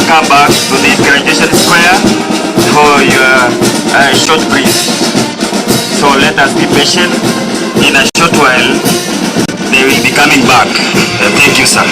come back to the graduation square for your short brief. So let us be patient. In a short while, they will be coming back. Thank you, sir.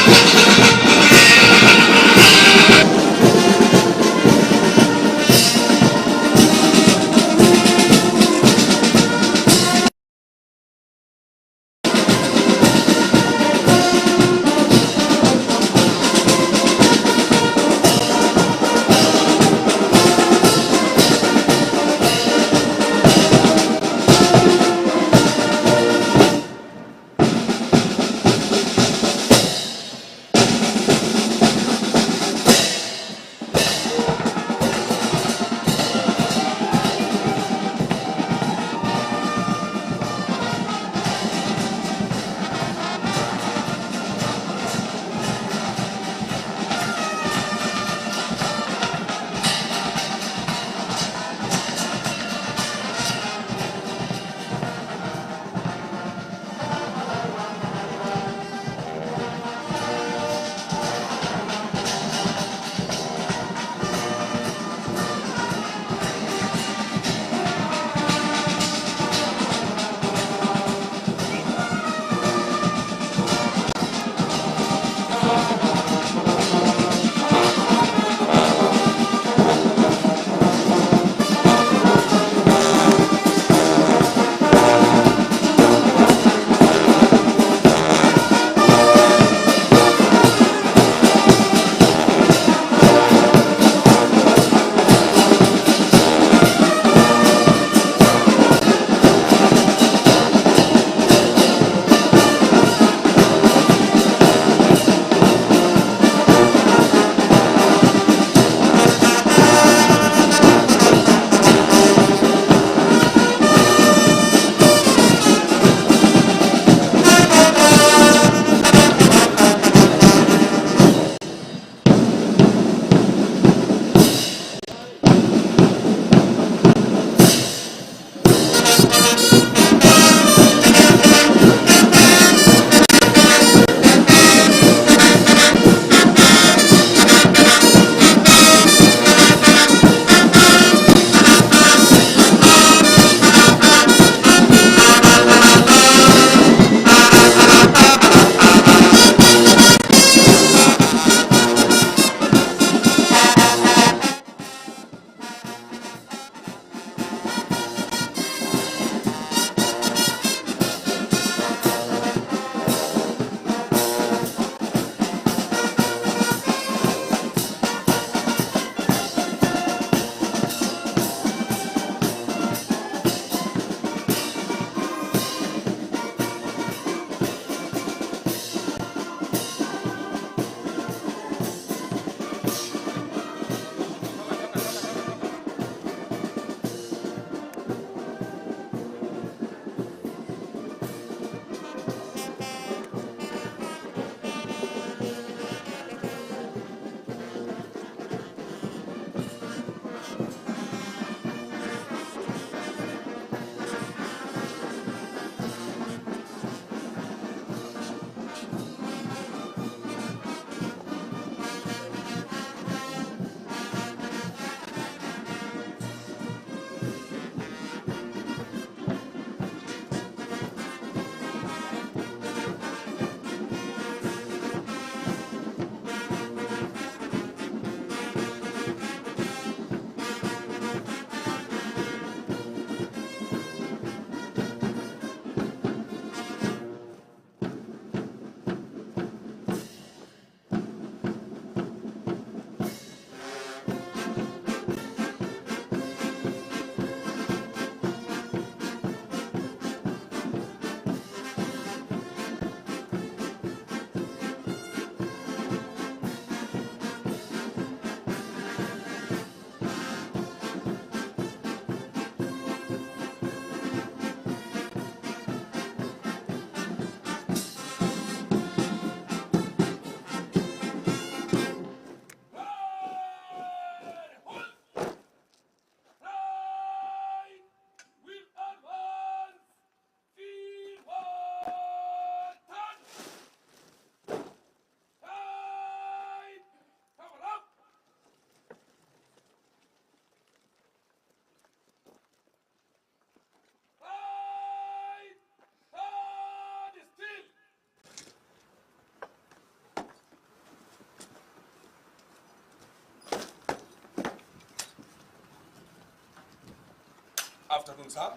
afternoon, sir.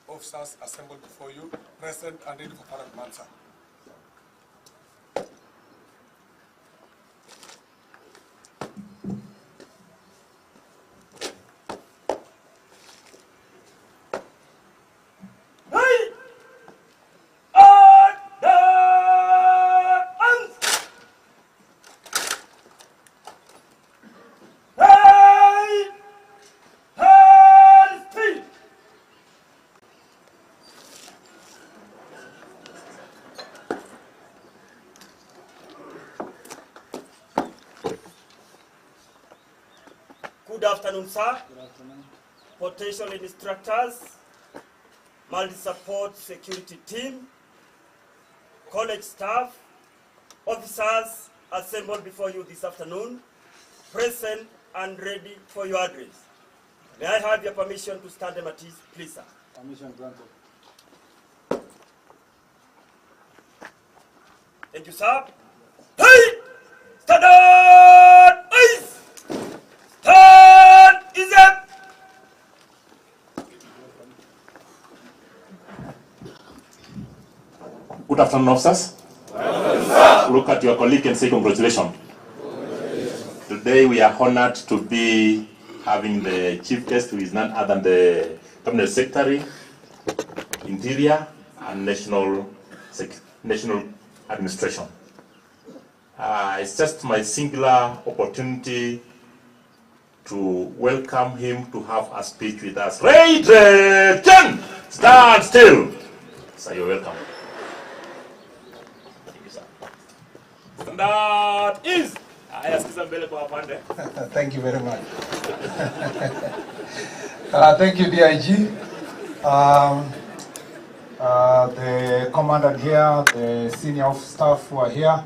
Officers assembled before you, present and ready for parade, sir. Good afternoon, sir. Good afternoon. Potential instructors, multi-support security team, college staff, officers assembled before you this afternoon, present and ready for your address. May I have your permission to stand at ease, please, sir? Permission granted. Thank you, sir. Hey! Stand up! Ease! Stand! Easy! Good afternoon, officers. Look at your colleague and say congratulations. Today we are honored to be having the chief guest, who is none other than the Cabinet Secretary, Interior and National Administration. It's just my singular opportunity to welcome him to have a speech with us. Chen! Stand still. So you're welcome. That is. Thank you very much. Thank you, DIG. The commandant here, the senior staff who are here,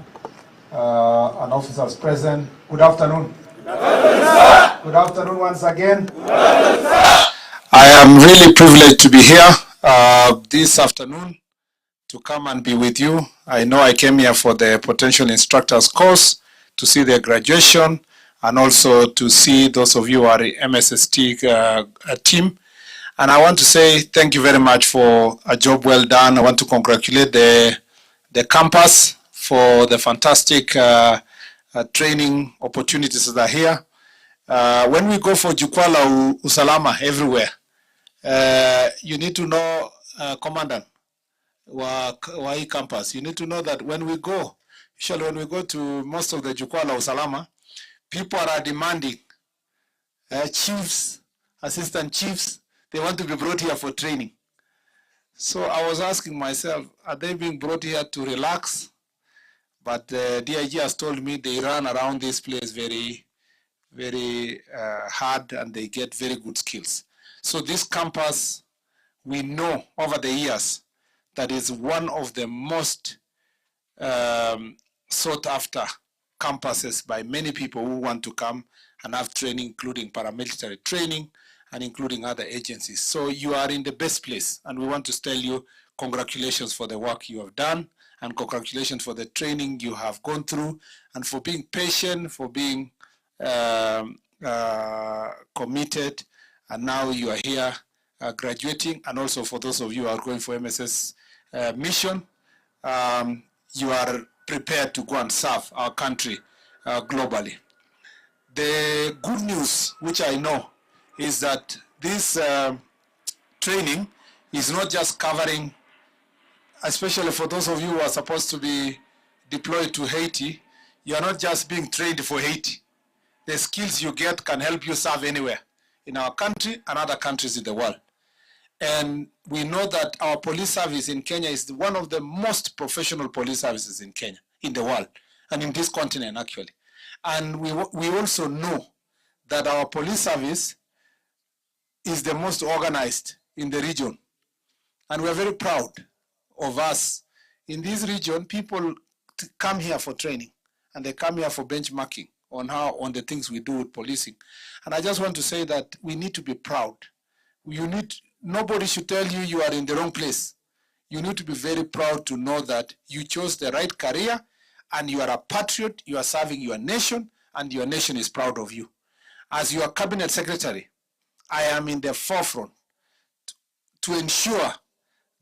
and officers present. Good afternoon. Good afternoon once again. I am really privileged to be here this afternoon to come and be with you. I know I came here for the potential instructors course, to see their graduation, and also to see those of you who are the MSST team. And I want to say thank you very much for a job well done. I want to congratulate the campus for the fantastic training opportunities that are here. When we go for Jukwaa la Usalama everywhere, you need to know, Commandant, wa campus, you need to know that when we go, usually when we go to most of the Jukwaa la Usalama, people are demanding chiefs, assistant chiefs, they want to be brought here for training. So I was asking myself, are they being brought here to relax? But the DIG has told me they run around this place very, very hard, and they get very good skills. So this campus, we know over the years, that is one of the most sought after campuses by many people who want to come and have training, including paramilitary training and including other agencies. So you are in the best place, and we want to tell you congratulations for the work you have done, and congratulations for the training you have gone through, and for being patient, for being committed, and now you are here graduating. And also for those of you who are going for MSS mission, you are prepared to go and serve our country globally. The good news, which I know, is that this training is not just covering, especially for those of you who are supposed to be deployed to Haiti, you are not just being trained for Haiti. The skills you get can help you serve anywhere in our country and other countries in the world. And we know that our police service in Kenya is one of the most professional police services in Kenya, in the world, and in this continent actually. And we also know that our police service is the most organized in the region. And we're very proud of us. In this region, people come here for training, and they come here for benchmarking on the things we do with policing. And I just want to say that we need to be proud. Nobody should tell you you are in the wrong place. You need to be very proud to know that you chose the right career, and you are a patriot, you are serving your nation, and your nation is proud of you. As your cabinet secretary, I am in the forefront to ensure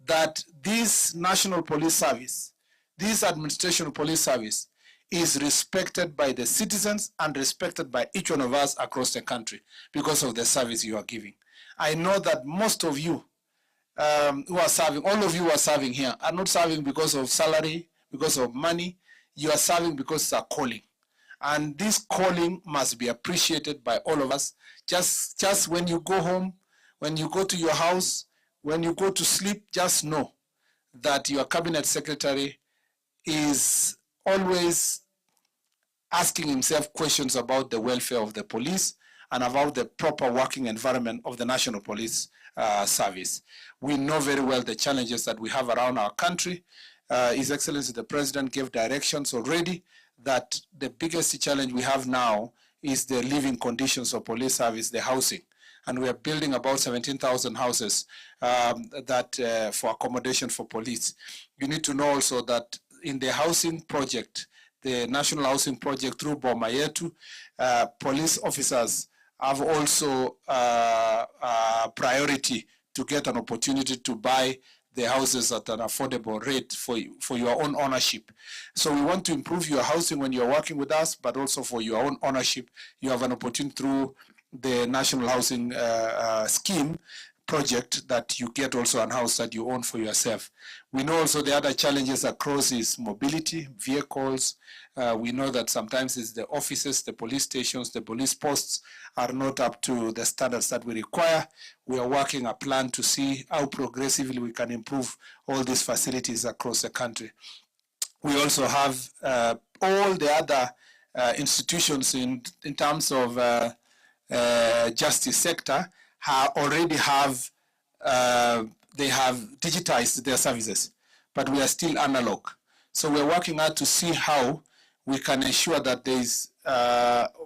that this National Police Service, this Administration Police Service, is respected by the citizens and respected by each one of us across the country because of the service you are giving. I know that most of you who are serving, all of you who are serving here, are not serving because of salary, because of money. You are serving because it's a calling. And this calling must be appreciated by all of us. Just when you go home, when you go to your house, when you go to sleep, just know that your cabinet secretary is always asking himself questions about the welfare of the police and about the proper working environment of the National Police Service. We know very well the challenges that we have around our country. His Excellency the President gave directions already that the biggest challenge we have now is the living conditions of police service, the housing. And we are building about 17,000 houses for accommodation for police. You need to know also that in the housing project, the National Housing Project through Boma Yetu, police officers have also priority to get an opportunity to buy the houses at an affordable rate for your own ownership. So we want to improve your housing when you're working with us, but also for your own ownership. You have an opportunity through the National Housing Scheme project that you get also a house that you own for yourself. We know also the other challenges across is mobility, vehicles. We know that sometimes it's the offices, the police stations, the police posts are not up to the standards that we require. We are working a plan to see how progressively we can improve all these facilities across the country. We also have all the other institutions in terms of justice sector already have, they have digitized their services, but we are still analog. So we're working hard to see how we can ensure that there is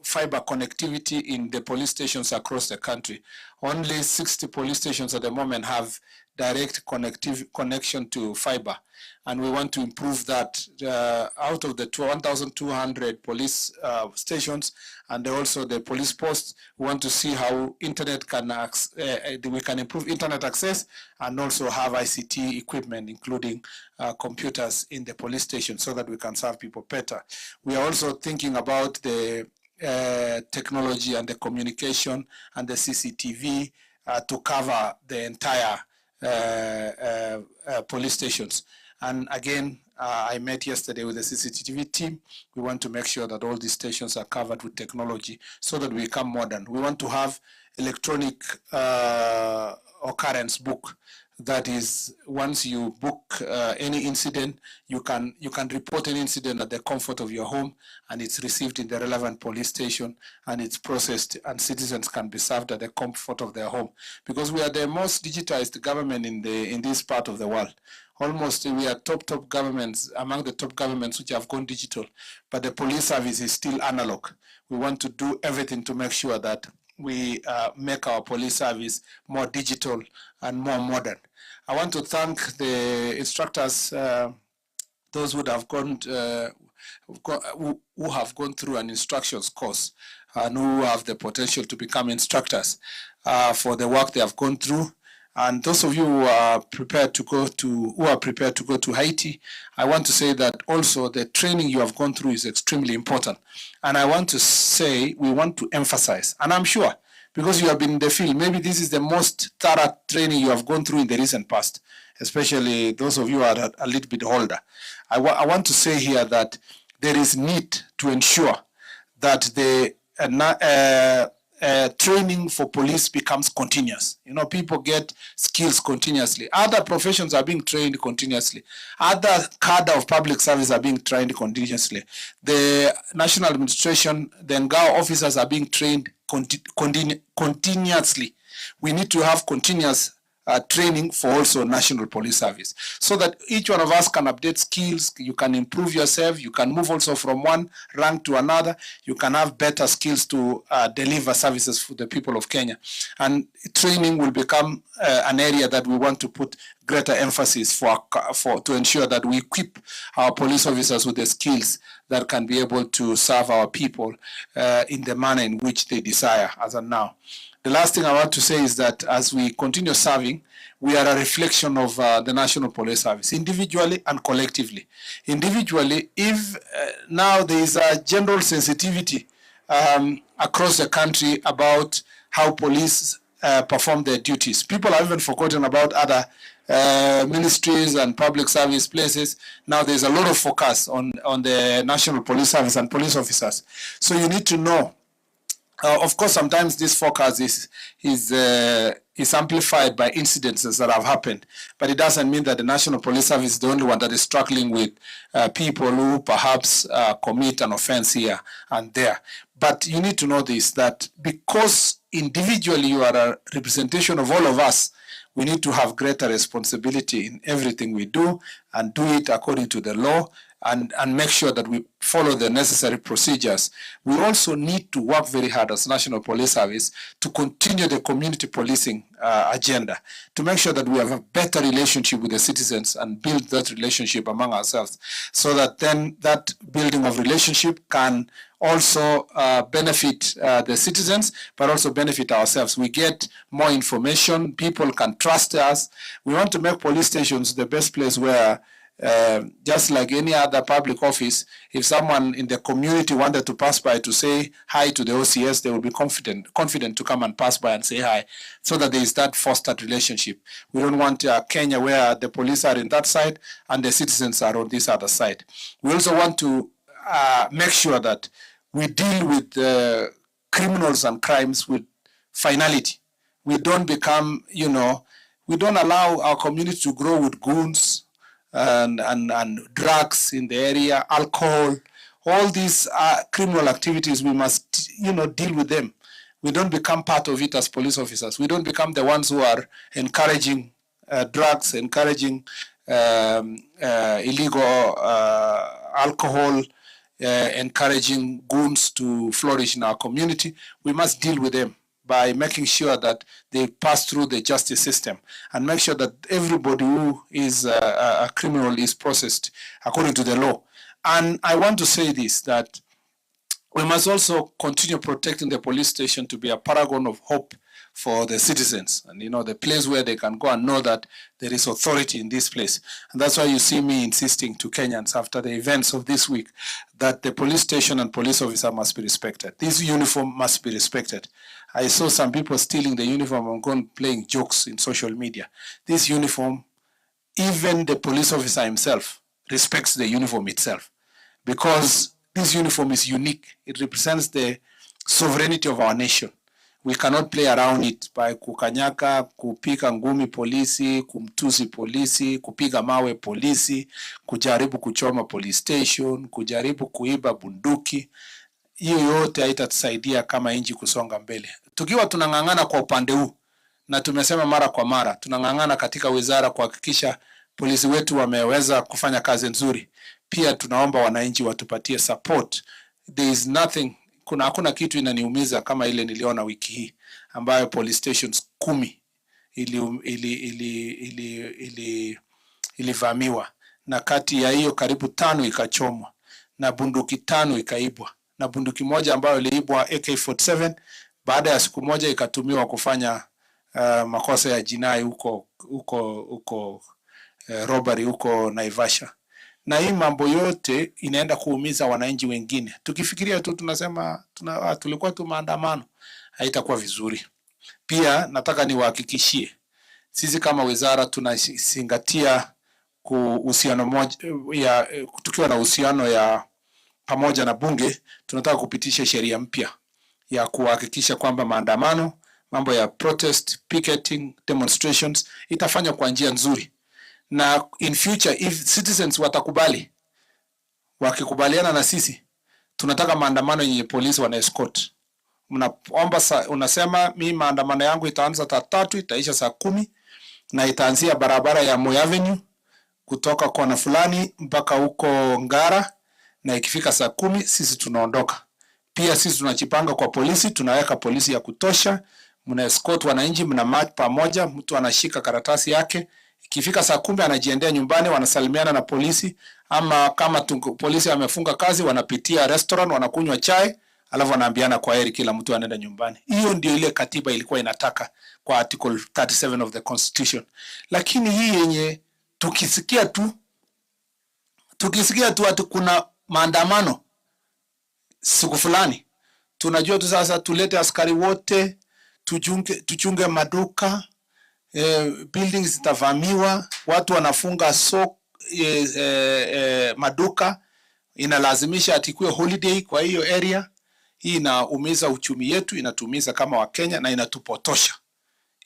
fiber connectivity in the police stations across the country. Only 60 police stations at the moment have direct connection to fiber, and we want to improve that. Out of the 1,200 police stations and also the police posts, we want to see how internet can we can improve internet access and also have ICT equipment, including computers in the police station, so that we can serve people better. We are also thinking about the technology and the communication and the CCTV to cover the entire police stations. And again, I met yesterday with the CCTV team. We want to make sure that all these stations are covered with technology so that we become modern. We want to have electronic occurrence book. That is, once you book any incident, you can report an incident at the comfort of your home, and it's received in the relevant police station, and it's processed, and citizens can be served at the comfort of their home. Because we are the most digitized government in this part of the world. Almost we are top governments, among the top governments which have gone digital, but the police service is still analog. We want to do everything to make sure that we make our police service more digital and more modern. I want to thank the instructors, those who have gone through an instructions course and who have the potential to become instructors for the work they have gone through. And those of you who are prepared to go to Haiti, I want to say that also the training you have gone through is extremely important. And I want to say, we want to emphasize, and I'm sure, because you have been in the field, maybe this is the most thorough training you have gone through in the recent past, especially those of you who are a little bit older. I want to say here that there is need to ensure that the training for police becomes continuous. You know, people get skills continuously. Other professions are being trained continuously. Other cadre of public service are being trained continuously. The national administration, the NGAO officers are being trained continuously. We need to have continuous training for also national police service, so that each one of us can update skills, you can improve yourself, you can move also from one rank to another, you can have better skills to deliver services for the people of Kenya. And training will become an area that we want to put greater emphasis to ensure that we equip our police officers with the skills that can be able to serve our people in the manner in which they desire as of now. The last thing I want to say is that as we continue serving, we are a reflection of the National Police Service, individually and collectively. Individually, if now there is a general sensitivity across the country about how police perform their duties. People have even forgotten about other ministries and public service places. Now there's a lot of focus on the National Police Service and police officers. So you need to know. Of course, sometimes this focus is amplified by incidences that have happened, but it doesn't mean that the National Police Service is the only one that is struggling with people who perhaps commit an offense here and there. But you need to know this, that because individually you are a representation of all of us, we need to have greater responsibility in everything we do and do it according to the law and make sure that we follow the necessary procedures. We also need to work very hard as National Police Service to continue the community policing agenda, to make sure that we have a better relationship with the citizens and build that relationship among ourselves, so that then that building of relationship can also benefit the citizens, but also benefit ourselves. We get more information, people can trust us. We want to make police stations the best place where just like any other public office, if someone in the community wanted to pass by to say hi to the OCS, they will be confident to come and pass by and say hi, so that there is that fostered relationship. We don't want Kenya where the police are in that side and the citizens are on this other side. We also want to make sure that we deal with criminals and crimes with finality. We don't become, we don't allow our community to grow with goons and drugs in the area, alcohol, all these criminal activities. We must, deal with them. We don't become part of it as police officers. We don't become the ones who are encouraging drugs, encouraging illegal alcohol, encouraging goons to flourish in our community. We must deal with them by making sure that they pass through the justice system and make sure that everybody who is a criminal is processed according to the law. And I want to say this, that we must also continue protecting the police station to be a paragon of hope for the citizens, and the place where they can go and know that there is authority in this place. And that's why you see me insisting to Kenyans after the events of this week that the police station and police officer must be respected. This uniform must be respected. I saw some people stealing the uniform and going playing jokes in social media. This uniform, even the police officer himself respects the uniform itself, because this uniform is unique. It represents the sovereignty of our nation. We cannot play around it by kukanyaka, kupiga ngumi polisi, kumtusi polisi, kupiga mawe polisi, kujaribu kuchoma police station, kujaribu kuiba bunduki. Hiyo yote haitatusaidia kama nchi kusonga mbele. Tukiwa tunang'ang'ana kwa upande huu, na tumesema mara kwa mara, tunang'ang'ana katika wizara kuhakikisha polisi wetu wameweza kufanya kazi nzuri. Pia tunaomba wananchi watupatie support. There is nothing, hakuna kitu inaniumiza kama ile niliona wiki hii ambayo police stations 10 ilivamiwa, na kati ya hiyo karibu 5 ikachomwa, na bunduki 5 ikaibwa, na bunduki moja ambayo iliibwa AK-47 baada ya siku moja ikatumiwa kufanya makosa ya jinai huko robbery huko Naivasha. Na hii mambo yote inaenda kuumiza wananchi wengine. Tukifikiria tu tunasema tulikuwa tu maandamano, haitakuwa vizuri. Pia nataka niwahakikishie sisi kama wizara tunazingatia uhusiano moja tukiwa na uhusiano ya pamoja na bunge, tunataka kupitisha sheria mpya ya kuhakikisha kwamba maandamano, mambo ya protest, picketing, demonstrations itafanywa kwa njia nzuri. Na in future if citizens wakikubaliana na sisi, tunataka maandamano yenye polisi wana escort. Unasema mimi maandamano yangu itaanza saa 3 itaisha saa 10 na itaanzia barabara ya Moi Avenue kutoka kona fulani mpaka huko Ngara, na ikifika saa 10 sisi tunaondoka. Pia sisi tunajipanga kwa polisi, tunaweka polisi ya kutosha, mna escort wananchi, mna march pamoja, mtu anashika karatasi yake. Ikifika saa 10 anajiendea nyumbani, wanasalimiana na polisi, ama kama polisi amefunga kazi wanapitia restaurant wanakunywa chai, alafu anaambiana kwa heri, kila mtu anaenda nyumbani. Hiyo ndio ile katiba ilikuwa inataka kwa article 37 of the constitution. Lakini hii yenye tukisikia tu ati kuna maandamano siku fulani, tunajua tu sasa tulete askari wote, tuchunge maduka, buildings zitavamiwa, watu wanafunga maduka, inalazimisha atikue holiday kwa hiyo area. Hii inaumiza uchumi yetu, inatumiza kama Wakenya na inatupotosha.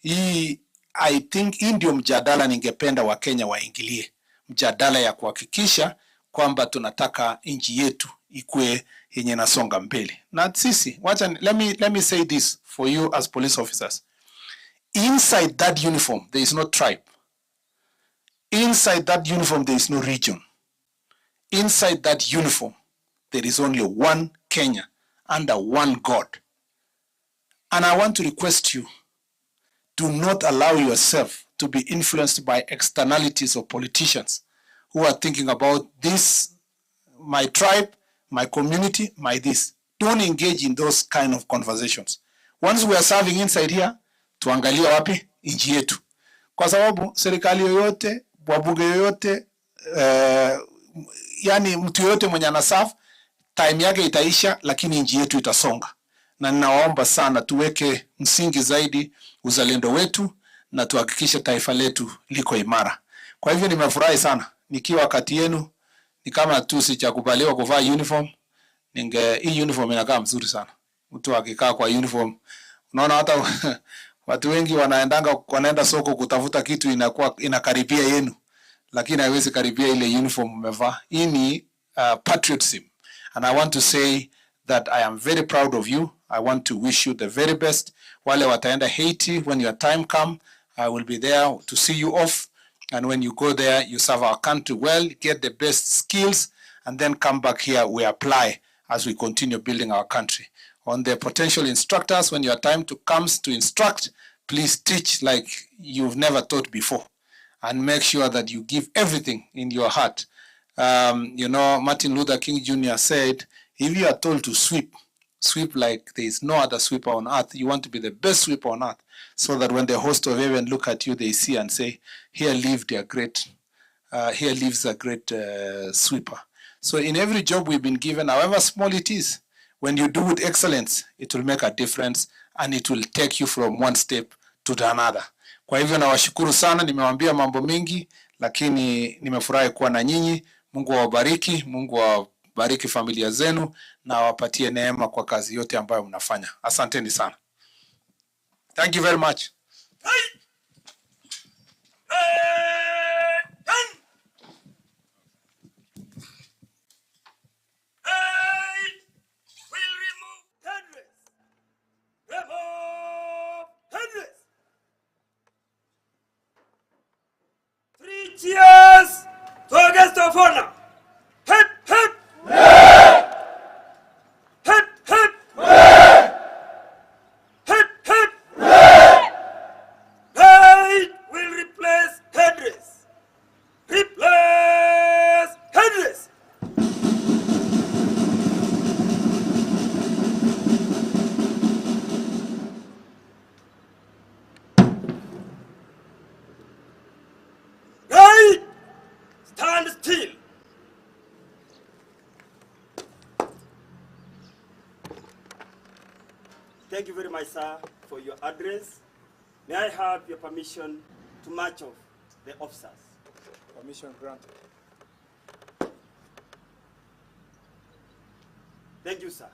Hii I think hii ndio mjadala ningependa Wakenya waingilie. Mjadala ya kuhakikisha kwamba tunataka nchi yetu ikue yenye nasonga mbele. Na sisi, let me say this for you as police officers. Inside that uniform, there is no tribe. Inside that uniform, there is no region. Inside that uniform, there is only one Kenya under one God. And I want to request you, do not allow yourself to be influenced by externalities of politicians who are thinking about this, my tribe, my community, my this. Don't engage in those kind of conversations. Once we are serving inside here, tuangalia wapi nchi yetu. Kwa sababu serikali yoyote, wabunge yoyote, yani mtu yoyote mwenye anaserve, time yake itaisha, lakini nchi yetu itasonga. Na ninawaomba sana tuweke msingi zaidi uzalendo wetu na tuhakikishe taifa letu liko imara. Kwa hivyo nimefurahi sana nikiwa kati yenu. Ni kama tu sijakubaliwa kuvaa uniform. Hii uniform inakaa mzuri sana. Mtu akikaa kwa uniform, unaona hata watu wengi wanaenda soko kutafuta kitu inakaribia yenu, lakini haiwezi karibia ile uniform umevaa. Hii ni patriotism. And I want to say that I am very proud of you. I want to wish you the very best. Wale wataenda Haiti, when your time come, I will be there to see you off. And when you go there, you serve our country well, get the best skills, and then come back here, we apply as we continue building our country. On the potential instructors, when your time comes to instruct, please teach like you've never taught before. And make sure that you give everything in your heart. You know, Martin Luther King Jr. said, if you are told to sweep like there is no other sweeper on earth. You want to be the best sweeper on earth, so that when the host of heaven look at you, they see and say, here lives a great sweeper. So in every job we've been given, however small it is, when you do with excellence, it will make a difference and it will take you from one step to the another. Kwa hivyo nawashukuru sana, nimewaambia mambo mengi, lakini nimefurahi kuwa na nyinyi. Mungu awabariki, Mungu awabariki familia zenu na awapatie neema kwa kazi yote ambayo mnafanya. Asanteni sana. Thank you very much. Cheers to our guest of honor. Hip, hip. Hip, hip. Hip, hip. Height will replace headdress. Replace headdress. Stand still. Thank you very much, sir, for your address. May I have your permission to march off the officers? Permission granted. Thank you, sir.